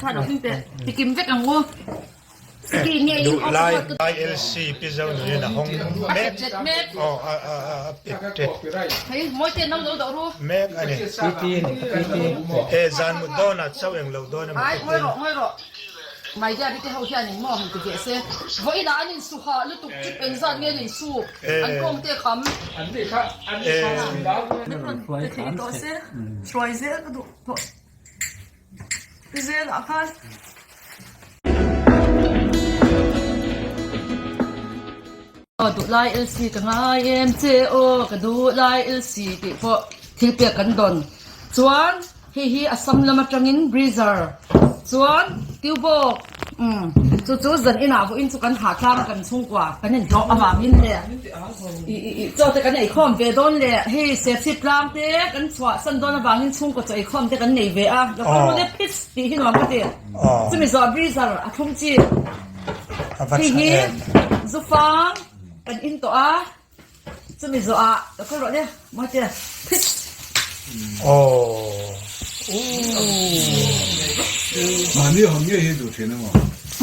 ถ้าเราขึ้นไปไปกินเวกอังวัวกินเนี่ยยังเอาไป ILC Pi.Zonuni na hong mek pipte เฮ้ยมวยเต้นน้องดูรู้ mek ani piti zan mu dona chaweng lo dona ไอ้มวยหรอไม่ได้ที่เขาเชื่อหนิมอหันตัวเกศว่าอีน่าอันนี้สุขะหรือตุกจิเป็นสัตว์เงี้ยหนิสูบอันกงเตะคำอันนี้นี่มันจะถือตัวเสียช่วยเสียก็ดูตัวเสียหลักพันดูไลเอลซีกับไลเอ็มเจโอก็ดูไลเอลซีที่พอที่เปียกันดอนส่วนฮีอัสซัมละมาจังอินบริซาร์ส่วนติวโบจู่ๆจันอินาอินสุกันหาทางกันช่วงกว่ากันเนี่ยเราอวามินเลยเจ้าแต่กันไอ้ข้อมเวดอนเลยเฮ้เสียสิบล้านเด็กกันสวะสันดอนอวามินช่วงกว่าจะไอ้ข้อมแต่กันไหนเวอะแล้วก็รู้เลยพิษตีหินวันก็เดียวจะมีซอบริซาร์ทุ่มจีฮีจูฟังกันอินตัวจะมีซอแล้วก็รถเนี่ยมาเจอพิษ많이 합류해도 되는 거.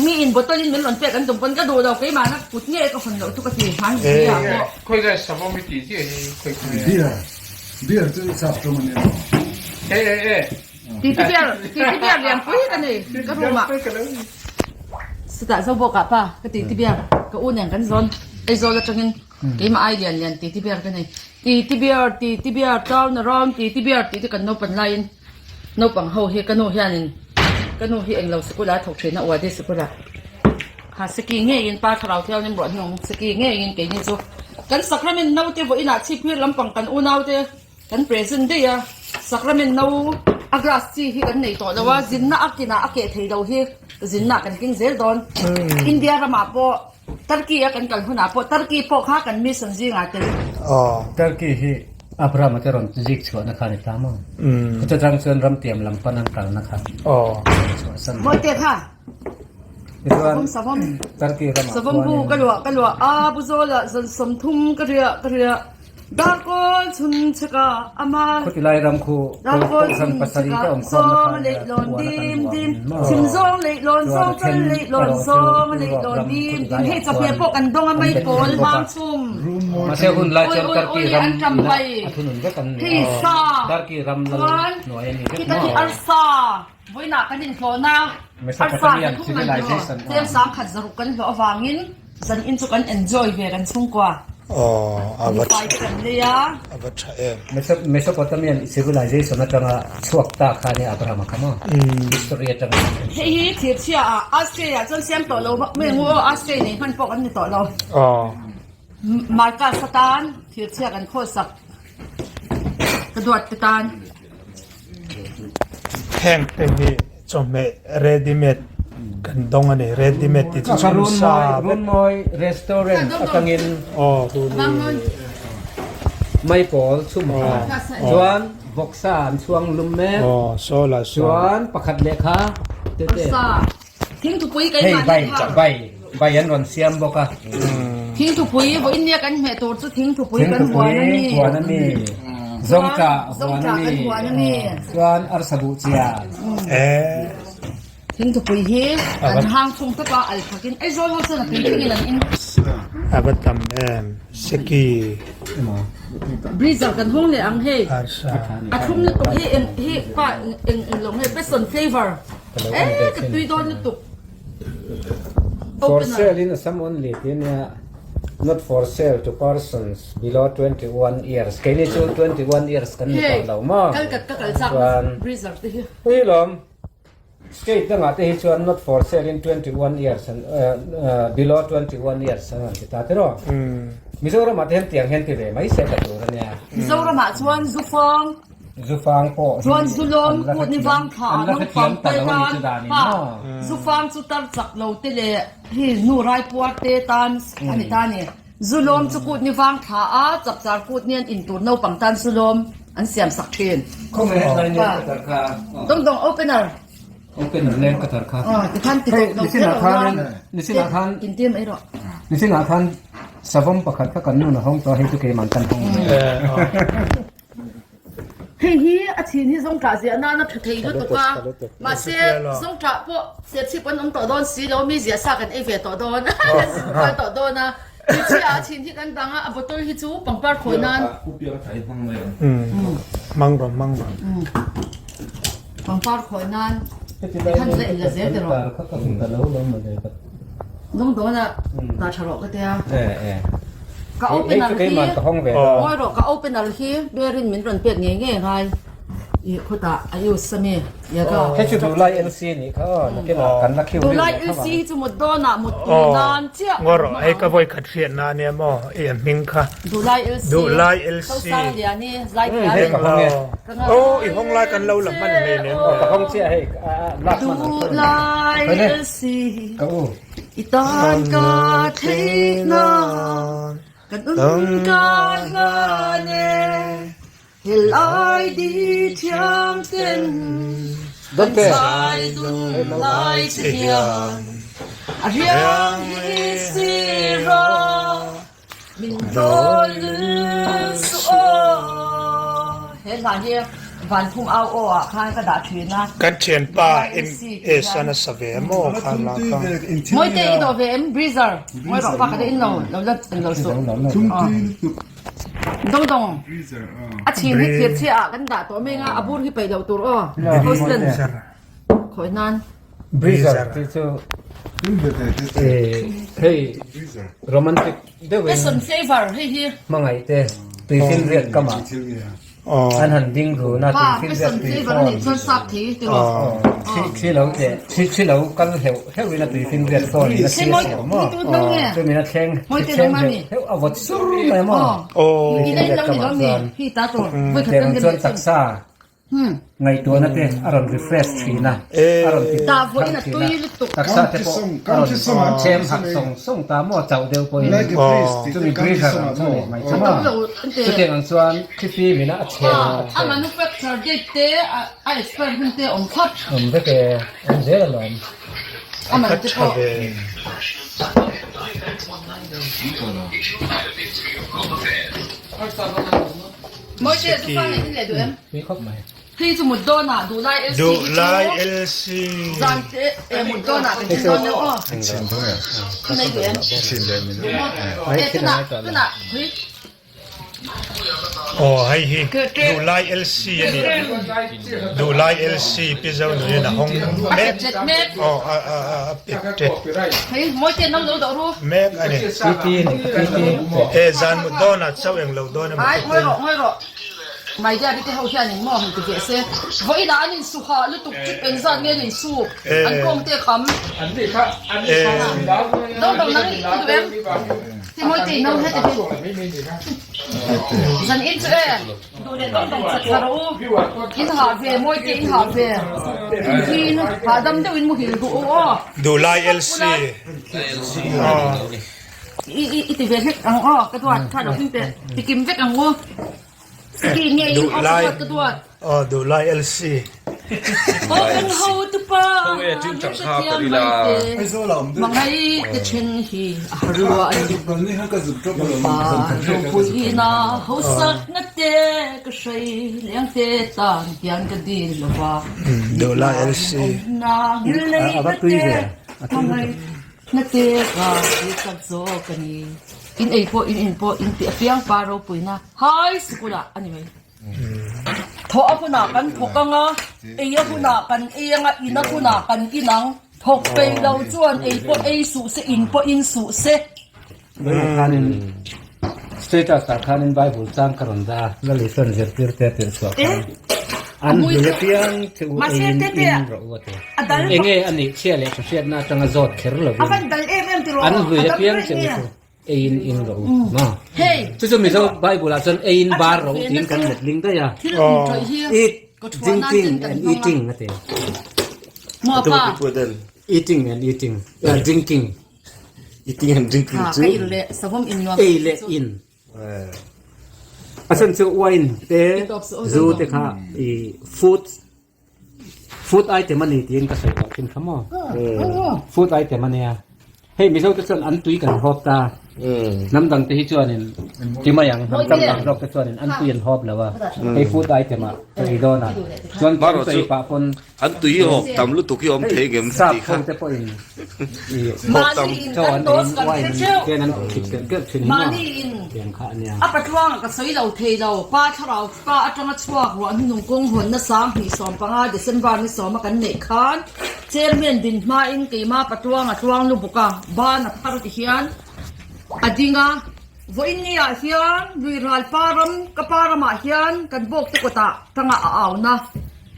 มีอินบทตัวนี้เหมือนหล่นเปียกันตรงบนก็ดูเราใกล้มานะกุดเนี่ยก็คนเราทุกทีทางนี้อ่ะ 거기가 사범이 뛰지 거기 비어 저 잡으면 에에에 ตีที่เบียร์เลี้ยงปุ้ยกันเลยก็รู้มาสตาร์สบกับป่ะก็ตีที่เบียร์ก็อุ่นอย่างกันโซนไอโซนละจังเงินเกมไอเดียนตีที่เบียร์กันเลยตีที่เบียร์เจ้าหน้ารองตีที่เบียร์ตีที่กันโนปันไลน์โนปังเฮาเฮกันโนเฮียนินกันโนเฮียเองเราสกุลาถกเทนะว่าได้สกุลาหาสกีเงี้ยยินป้าเราเที่ยวนี่บ่อนงสกีเงี้ยยินเก่งนี่จูกันสักครั้งมันเอาเจ้าอินาชีพลำปังกันอุ่นเอาเจ้กันเปรซึนได้ยะสักครั้งมันเอาอากาศที่กันในตัวแล้วว่าจินน่าอักกินาอักเกตให้เราเฮจินน่ากันกินเซลดอนอินเดียรามาปอตุรกีกันกันคนอ่ะปอตุรกีปอข้ากันมีสัญญาณกันTurkey Abraham Materon Zik chua na kani tama. Kita jang chuan ram tiam lam panang kal na kha.บ่เตะค่ะItuan สวม Turkey ram. สวมบูกันว่าบุโซละสมทุมกะเรียดาโกชุนชกาอามา Ko tilai ram khu ดาโก ko ชุ san นช pasari กา ka om โซ kom ม na เล kha. ลอนดิมชิมโซมเลลอนโซมกันเลลอนโซมเลลอนดิมให้จะเปียพวกกันดงไม่โกนบางชุม Masih hun lai chuan Turkey ram. Athunun ka kan. ที่ซา Turkey ram la noi ni ที่ ke กันที่อัลซาไว้หนักกันดินโคนาอัลซากันทุกมันอยู่เตรียมสามขัดสรุปกันเหล่าวางินสันอินสุกัน enjoy เวกันชุ่มกว่าไปกันเลยอ่ะ Mesopotamian civilization na tanga chuak ta kha ni Abraham ka mo. History tanga. เฮ้ยเทียบเชียออสเตรเลียจนเสียมต่อเราไม่งูออสเตรเลียมันปกกันต่อเรามาร์กาสตานเทียบเชียกันโคตรสักกระโดดไปตาน แห้งเป็นมีจอมเม ready made กันดงอันนี้ ready made ที่ชุนซา รุ่นน้อย restaurant atangin ดู ดังนั้น mai pol chum ha chuan boksan chuang lum me โซลา chuan pakhat lekha te te ซาทิ้งทุกปุยกัน hei มา bai cha bai an ron siam boka ทิ้งทุกปุยบ่อินเดียกันแม่ตัวจะทิ้งทุกปุย thing กัน tu หัว pui นั่นนี่ huan ani zongka huan กัน ani หัวนั่นนี่ chuan arsabu chia ทิ้งทุกปุยเฮอันห้างชงตะปาอัลฟักินไอ้โซนเขาจะนับเป็นที่นั่นอิน อาบัตมสกี บริษัทกันห้องเลยอังเฮ อาชา อาทุ่มนี่ตุกเฮป้าลงให้เป็นส่วน flavor กระตุยโดนนี่ตุก for sale in some only in not for sale to persons below 21 years kaini chu 21 years kan ni ta lo ma กัลซักบริษัทที่ hui lom skate tanga te hi chuan not for sale in 21 years and below 21 years ta te ro Mizoram athian tiang hen ti ve mai se ka tur ania Mizoram ma chuan zufang po chuan zulom put ni wang tha no pang pe tan ha zufang chu tar chak lo te le hi nu rai puat te tan ani ta ni zulom chu put ni wang tha a chap char put nian in tur no pang tan zulom an siam sak thin không hề là như cái cả dong opener lên cái thằng khác ti khan ti ni sin than in tim ai ro ni sin than savom pakhat ka kan nu na hong to he tu ke man tan hong Hey hi a chin hi zong ka zia na thei lu tu ka ma se zong ka po se chi pon om to don si lo mi zia sa kan e ve to don ko to don na chi a chin hi kan danga a botol hi chu pangpar khoi nan mang rom pangpar khoi nan han le la ze de ro dong do na ta charo ka tia ka open na hi oi ro ka open na hi berin min ron pek nge nge hai i khuta ayu sami ya ka he chu du lai LC ni kha na ke na kan na khiu tu lai LC chu mo do na mo nan chia ngor ai ka voi khat rian na ne mo e ming kha du lai LC so sang dia ni lai ka i hong lai kan lo lam man ne ka hong chia he lak man du lai LC ka u itan ka thei na kan ka na ne Hilai di thiam ten don te sai dun lai thiam a riang hi si ro min dol su o he na hi van phum ao o a khan ka da thwi na kan chen pa in e sana save mo kha la ka moi te do ve em breezer moi ro pa ka de in lo la in lo su dong dong a chin hi thiet chia kan da to me nga abur hi pai lo tur o hostel khoi nan breezer ti chu hey romantic de we Eson flavor hey here mangai te tui fin riat kama an han ding ru na tui pa fin riat eson tui flavor ni chon sap thi ti lo chi lo te chi lo kal heu na tui fin riat so ni na se si moi mo tu dong ne tu mi na theng moi te dong ma ni heu avot sur mai mo i dai lo ni lo ni hi ta to voi te khat ang kan chon taksa ngai to na te aron refresh thi na aron ti ta voi na tui lu tu taksa te po aron chem hak song ta mo chau deu po in tu mi breezer so mai chama lo ante tu te ang chuan khi fi mi na chem a manufacturer date te a expert hun te om khat ve ke an de la lom a man te po moi te tu fa ni le du em mi khop mai khi chu mu do na du lai LC du lai LC zan te mu do na ke do ne o nei du em tu na hui hai hi du lai LC ani du lai LC pi zo ni na hong me jet met pek hui moi te nam lo do ru me ani pt ni pt e zan mu do na chau eng lo do na ai ngoi ro mai ja te ho hian ni mo hon tu ke se voi da anin su kha lu tu chip en zan nge ni su an kong te khamอันนี้ค่ะอันนี้ค่ะแล้ว do nang ni du em ti moi te no he te ไม่มีนี่นะ zan in chu e du le dong dong chat kharu พี่ว่าก็ in ha ve moi te in ha ve in ha dam de win mu hil du o du lai LC i ti ve hek ang o ka tuat kha do tin te ti kim vek ang o ki nge in o ka tuat du lai LC o kan ho tu pa tin chang kha pa ri la ai zo la om de mangai te chen hi harua an di ban ni ha ka zup drop lo pa ro pui na ho sak na te ka shai leng te tan pian ka di lo wa du lai LC na le mangai na te ka ti ka zo ka ni in ei po in po in ti piang pa ro pui na hai skula anyway tho apuna kan thokanga ei apuna kan eanga inapuna kan inang thok pe lo chuan ei po ei su se in po in su se khanin status ta khanin bible chang karon da la listen zer tir te tir so an le piang chu in ro wa te adal enge ani chia le chiat na tanga zot kher lo akan dal em ti ro an le piang chu in ro ma hey chu mi zo bible a chon in bar ro tin kan let ling da ya eat drinking and eating ate mo pa eating and drinking eating and drinking ha too kai le savom in no le in asan chu wine te zu te kha I food item ani tin ka sai tin khamo food item ani ya hey mi zo te chon an tui kan hop ta น้ำดังที่ชวนนี่ที่มาอย่างน้ำดังรอบที่ชวนนี่อันเปลี่ยนฮอบแล้วว่าไอ้ฟูดไอเทมอ่ะไอ้โดนอ่ะชวนไปปะปน อันตุยหอกตำลุตุกิอมเทเกม ทราบ ตี ค ค่ะ งจะพออิน หอกต ชวนเองว่าแค่นั้นคิดเกิดขึ้นมาเปลี่ยนขาเนี่ย 啊，不装个水楼梯楼，把出楼把一张个窗户，你用公混那三皮上帮啊，就身板你上嘛跟你看，这面顶嘛应该嘛不装啊，装路不讲，把那拍到底下，啊丁啊，我因你啊下，瑞拉巴人个巴人嘛下，跟บกตะกตะตั้งเอานะ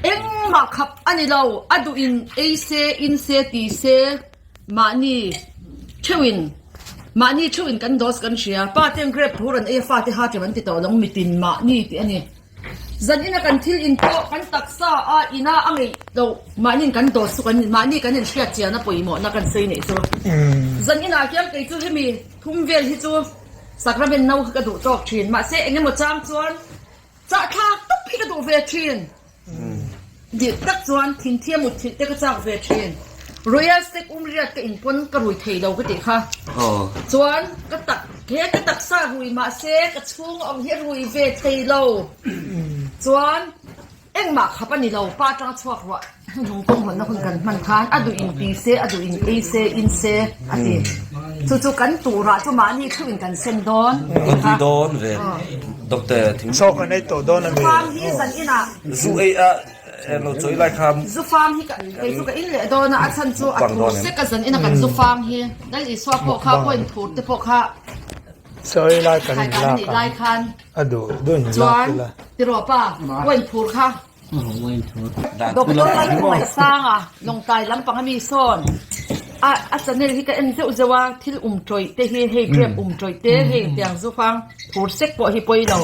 เอ็งมาขับอันนี้เราอะดูอินเอเซอินเซตีเซมานี่เชวินมานี่ช่วยกันดอสกันเชียป้าเตียงเกรบพูรันเอฟ้าที่หาจะมันติดต่อลงมิตินมานี่ที่อันนี้จันอินะกันทิลอินโตกันตักษาอินาอังเอเรามานี่กันดอสกันมานี่กันเชียเจียนะปุยหมดนักกันเซนี่จูจันอินะเกี่ยวกับจูให้มีทุ่มเวลที่จูสักระเป็นน้ากระดูกจอกชินมาเซเองหมดจางจวนจะทาตุ๊บพี่กระดูกเวชินดิตักจวนทิ้งเทียมหมดทิ้งเด็กก็จางเวชินRoyal Steak เรียกกับอินปนกระรุยเทเราก็ติค่ะส่วนก็ตักเฮียก็ตักซารุยมาเซก็ชุ่งเอาเฮียรุยเวเทเราส่วนเอ็งมาขับอันนี้เราป้าจังชวกว่าหงกงหัวนักคนกันมันทานอะดูอินปีเซอะดูอินเอเซอินเซอะดิจู่ๆกันตูระจู่มานี่คือกันเซนดอน ำตีโดนเว้ยดอกเตอร์ถึง โซกันให้ตัวโดนนะมี ความที่สันอินะ สู้เราช่วยไล่คำ ซูฟามฮีกับไอ้ซูกับอินเลยโดนนะอัชันจูอัตุเซกันสันอินะกันซูฟามฮีได้อีสวาพวกข้าพวกอินถูดแต่พวกข้า สวยไล่กัน ใครกันนี่ไล่คัน อะดูดูนี่ จวนติรอป้าเว้นพูดค่ะดอกต้นไม้ที่ไม่สร้างอ่ะลงใจลำปังมีซ่อนอาจารย์เนี่ยที่ก็เอ็นเจ้าจะว่าที่จอยเตะเฮเกรียบจอยเตะเฮเตียงสุฟังพูดเซ็กปะฮิปอยเรา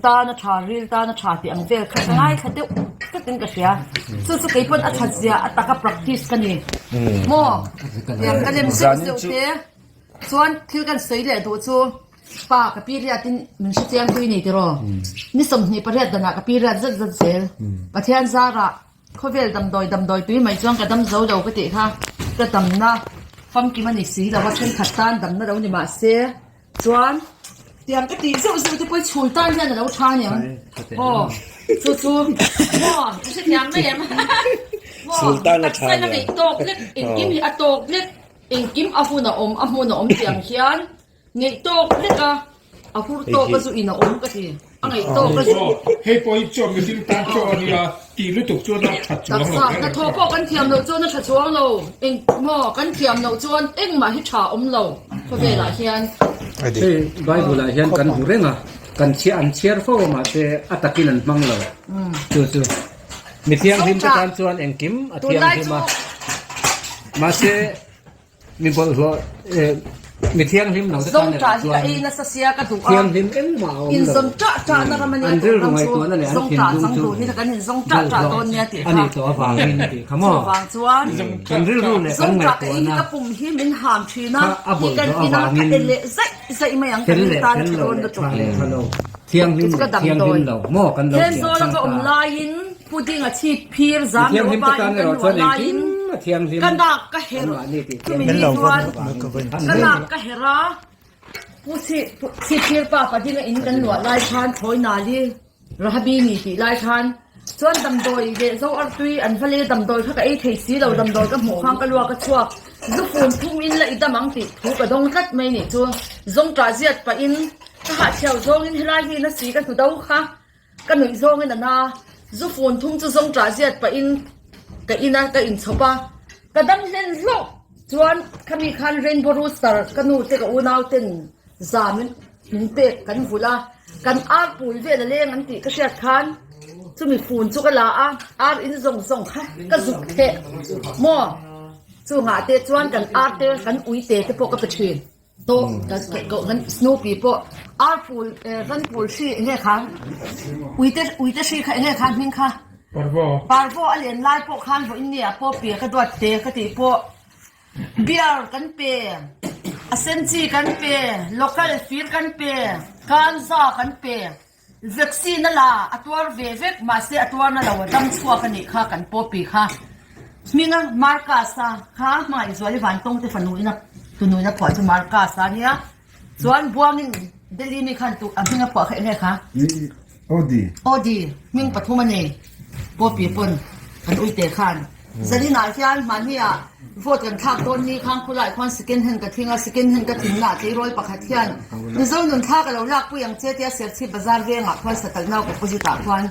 ตานะชารีตานะชาเตียงเวลขัดง่ายขัดเดียวก็ตึงกระเสียสู้ๆกี่คนอาจารย์เสียตาก practice กันนี่โม่อย่างกันเล่นเสียวเตะส่วนที่กันสวยเลยดูชูป้ากับพี่เรียตินมันชิเจียงคุยนี่ติรอนี่สมนี่ประเทศดนะกับพี่เรียจัดเสียประเทศซาระเขาเวลดำดอยตุ้ยไม่จ้องกับดำเจ้าเราก็ติค่ะก็ดำนะฟังกี่มันนี่สีเราว่าเช่นขัดตันดำนะเรานี่มาเสียส่วนเตียงก็ตีสู้ที่ไปช่วยต้านเนี่ยเราชาเนี่ยโอ้สู้โม่ไม่ใช่ยังไม่ยังสู้ต้านนะชาเนี่ยโตกเล็กเอ็งกิมอะโตกเล็กเอ็งกิมอาฟูน่ะอมเตียงเขียนไงโตเล็กอะอาฟูโตก็สู้อินะอมก็ทีไงโตก็สู้เฮ้ยปอยจอมสิตาจอนี่ละตีลุตุกจวนนักขัดจว ตั ง กษาแต่ทอพอกันเทียมเราจวนนั่นชัดชวงเราเอ็งหม้อกันเทียมเราจวนเอ็งมาให้ชาอมเราก็เวลาเขียนเฮ้ยไบเบิลเห็นกันหูเร่งอ่ะกันเชียร์ฟ้ามาเตะอัตกินันมังเราจู่มีเทียงหิมตะการชวนเอ็งกิมเทียงหิมมาเซมีบอลหัวมีเทียงหิมหนังตะการเนี่ยชวน อินนัสเซียกระดูก เทียงหิมเอ็งมา อินสมจ่านะมันเนี่ยต้องชวนสงจ่าสังดูนี่ถ้ากันเห็นสงจ่าตัวเนี่ยติด อันนี้ตัวฟางนี่ติดขโมย ฟางชวน กันรู้เลย ส กัน ง ไม่ จ่า ตัว อีก นะ กระปุ่มที่มันหามชีนะที่กันอินาเอเลใส่ไม่ยังกันตาโดนกระจุกเลยเทียงหิมเราหม้อกันเรา เทนโซแล้วก็ลายินพูดงอาชีพพีร์จาม เทียงหิม ไป ตะการเนี่ยเราชวนเอ็งกิมเทียงหิม กันดักก็เฮร นี่ติด เป็นเราคนมันก็เป็น กันดักก็เฮราผู้ที่พีร์ป้าปะที่อินกันหนวดลายชานถอยนาลีราบีนี่ที่ลายชานส่วนดำโดยเดี๋ยวอันตุยอันทะเลดำโดยเขาก็ไอ้เทสีเราดำโดยก็หมูข้างก็รัวก็ชั่วยุฟูนทุ่งอินละอีดามังติถูกกระดงกัดไม่นี่ชัวซงตราเจียดปะอินถ้าหาเชี่ยวซงอินให้ลายนี่นะสีกันถูกดาวค่ะกันหนุ่ยซงอินน่ะยุฟูนทุ่งจะซงตราเจียดปะอินก็อินนะก็อินชอบปะกระดังเล่นโลกส่วนขมีคันเรนโบรูสตาร์กันนู่นเจ้าอูนาวเต็นจามินมินเตกกันฟูลากันอาร์ปุยเวลเล่งันติก็เชียดคันจะมีฝุ่นจุกลาอาร์อินส่งค่ะก็สุกเทะหม้อจู่หาเตะจวนกันอาร์เตะกันอุ้ยเตะที่พวกก็ไปชินโตกันก็กันสโนว์ปีพวกอาร์ปูกันปูชีเนี่ยค่ะอุ้ยเตะชีค่ะเนี่ยค่ะมิ้งค่ะปาร์โฟอะไรไล่พวกคันพวกอินเดียพวกเปียกระดวดเตะก็ตีพวกเบียร์กันเปียอเซนซีกันเปียโลคอลฟิร์กันเปียกันซากันเปียวัคซีนนั่นละตัวเวกมาเสียตัวนั่นละว่าตั้งชัวกันนี่ค่ะกันปอปีค่ะมีงั้นมาร์กาซาค่ะมาอิสราเอลวันตรงที่ฝันนู้นนะ tu nu na phoi chu marka sa nia chuan buangin deli mi khan tu abinga phoi kha nge kha Odi. odi ming pathuma nei po pi pon kan uite khan zalina hian mania vote kan thak ton ni khang khulai khon second hand ka thinga second hand ka thingna te roi pakhat hian nizong nun thak lo lak pu yang che tia ser chi bazar ve nga khon sakal nau ko pujita khwan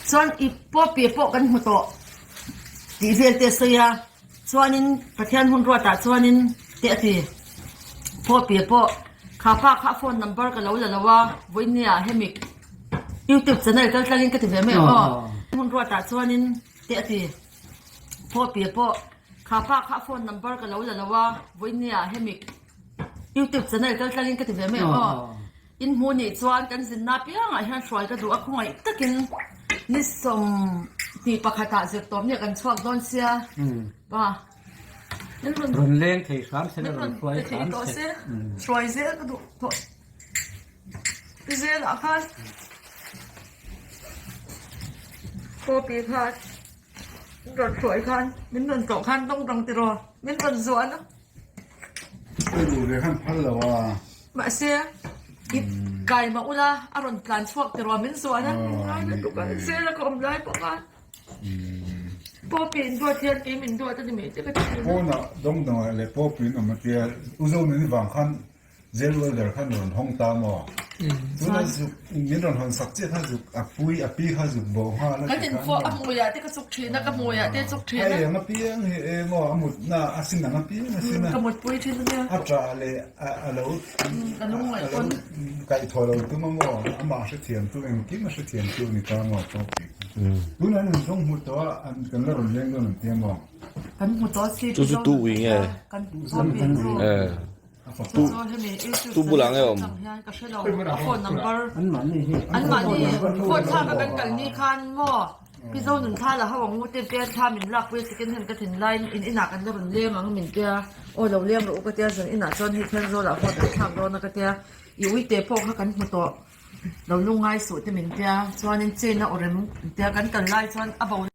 chuan I po pi po kan hu to ti vel te soya chuanin pathian hun ro ta chuanin te ti po pi po kha pa kha phone number ka lo la lawa voinia hemik YouTube channel kal tlangin ka ti ve me hun ro ta chuanin te ti po pi po kha pa kha phone number ka lo la lawa voinia hemik YouTube channel kal tlangin ka ti ve me in mu ni chuan kan zin na piang a hian throi ka du a khungai takin ni som ti pakhata zek tom ne kan chuak don sia ba nen run run leng thei kham se na run khwai kham to se se throi ze ka du to ti ze la khan po pi khan run throi khan min run to khan dong dong ti ro min run zuan na ไปดูเลยขั้นพันแล้วว่า ma se kai ma ula aron plan chuak ti ro min zuan na ai tu ka se la ko lai po ka po pi do thian ti min do ta ni me te ka ti โอ้น่ะดงดงเลยพอปีนออกมาเตียอุโซนี่บางขั้นเจลเวลขั้นนห้องตามอ่ะตัวนั้นสุมินรอนหันสักเจ็ดท่าสุอปุยอปีข้าสุบ่ฮาแล้ว kan tin fo amuya te ka suk thi na ka muya te suk thi ไอ้ na มาเปียงเอ๋มอหมดน่ะอาสินน่ะเปียงอาสินน่ะ ka mut pui thi na อาจารย์เลยอะแล้ว ka lung mai แล้ว kon ไก่ทอเราตัวมั่วอามาเสถียรตัวเองกินมาเสถียรตัวนี่ตามอ่ะพอปีตัวนั้นส่งหัวตัวอันกันแล้วเลี้ยงตัวนั้นเตรียมอ่ะ kan mu to si 就是杜云哎， kan so pi ro 哎， so he me tu bulang eh om. ka shelo phone number อันมันนี่ที่ an ma ni phone tha ka kan kal ni khan mo pi zo nun tha la ha wang mu te pe tha min lak we second hand ka thin line in ina kan ron le mang min ke o lo lem ro ka te zan ina chon hi thlen ro la ho ta thak ro na ka te I ui te po kha kan mu to lo lungai su te min te chuan in chen na orem te kan kal lai chuan a bo